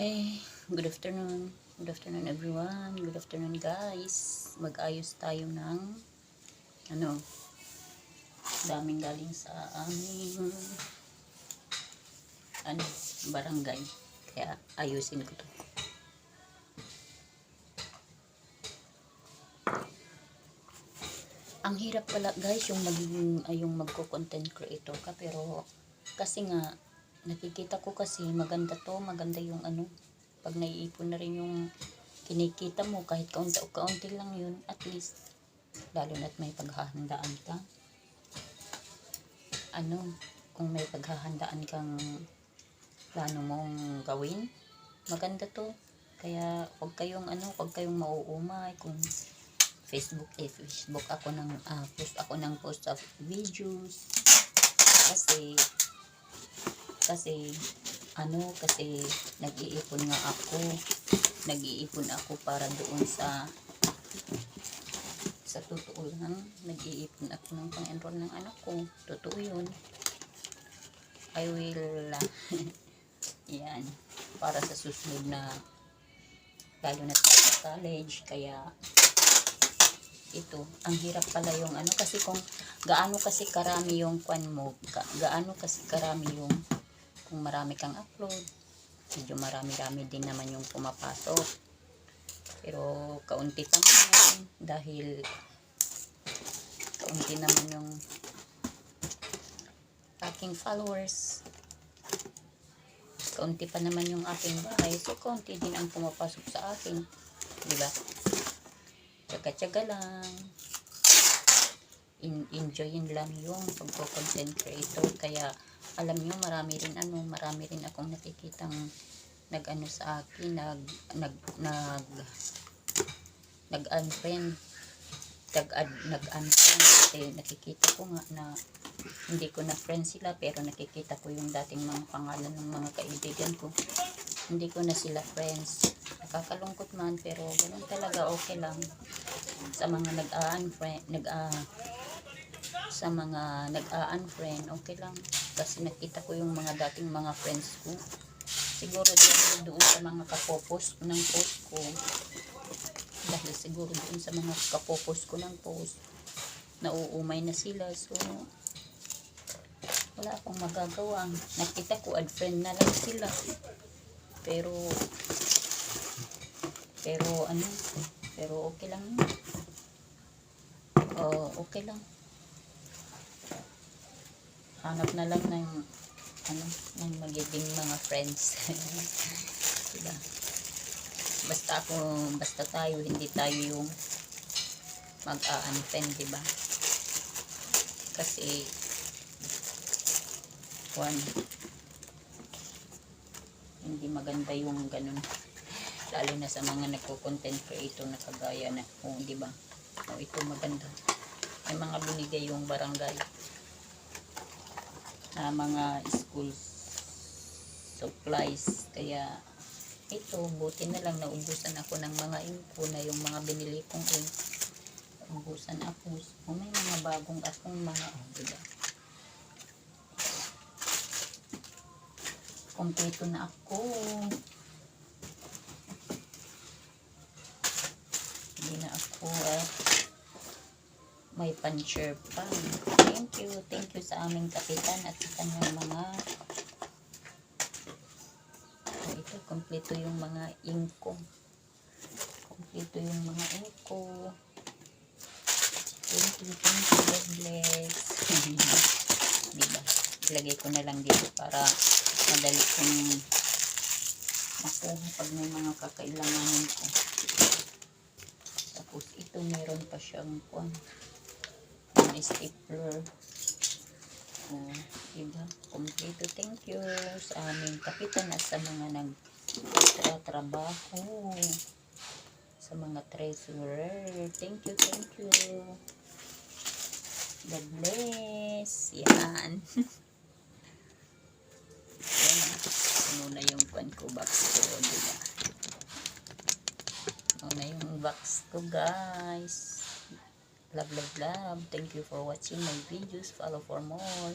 Hey, good afternoon. Good afternoon everyone. Good afternoon guys. Mag-ayos tayo ng daming galing sa aming barangay. Kaya ayusin ko to. Ang hirap pala guys yung yung magko-content creator ka, pero kasi nga nakikita ko kasi maganda yung pag naiipon na rin yung kinikita mo, kahit kaunti lang yun, at least lalo na't may paghahandaan ka, kung may paghahandaan kang plano mong gawin, maganda to. Kaya huwag kayong mauumay kung Facebook ako post of videos, kasi nag-iipon ako para doon sa totoo lang, nag-iipon ako ng pang-enroll ng anak ko. Totoo yun. I will yan, para sa susunod na, lalo na sa college. Kaya ito, ang hirap pala yung kasi kung gaano kasi karami yung kung marami kang upload, medyo marami-rami din naman yung pumapasok. Pero kaunti pa naman, dahil kaunti naman yung aking followers, kaunti pa naman yung aking bahay, so kaunti din ang pumapasok sa akin, diba? Tsaga-tsaga lang, enjoyin lang yung pagko-content creator. Kaya alam nyo, marami rin akong nakikitang sa akin, nag-unfriend kasi nakikita ko nga na hindi ko na friend sila, pero nakikita ko yung dating mga pangalan ng mga kaibigan ko, hindi ko na sila friends. Nakakalungkot man, pero ganun talaga. Okay lang sa mga nag-unfriend, okay lang, kasi nakita ko yung mga dating mga friends ko. Siguro doon sa mga kapopos ng post ko, dahil siguro doon sa mga kapopos ko ng post, nauumay na sila. So wala akong magagawa. Nakita ko unfriend na lang sila, pero okay lang yun. Okay lang, hanap na lang ng magiging mga friends. Diba? Basta tayo, hindi tayo yung mag-unfriend, diba? Kasi hindi maganda yung ganun, lalo na sa mga nagko-content creator na kagaya na diba? Ito maganda, may mga binigay yung barangay na mga school supplies. Kaya ito, buti na lang naubusan ako ng mga info na yung mga binili kong naubusan ako. May mga bagong akong mga diba? Kompleto na ako. Hindi na ako may puncher pa. Thank you sa aming kapitan at sa kanyang mga ito, kompleto yung mga ink ko. Thank you, God bless. Diba? Ilagay ko na lang dito para madali kong makuha pag may mga kakailanganin ko. Tapos ito, meron pa siyang stapler. Diba? Kompleto. Thank you sa aming kapitan at sa mga nagtatrabaho, sa mga treasurer. Thank you. God bless. Yan. Muna yung box ko, diba? Muna yung box ko, guys. Love. Thank you for watching my videos. Follow for more.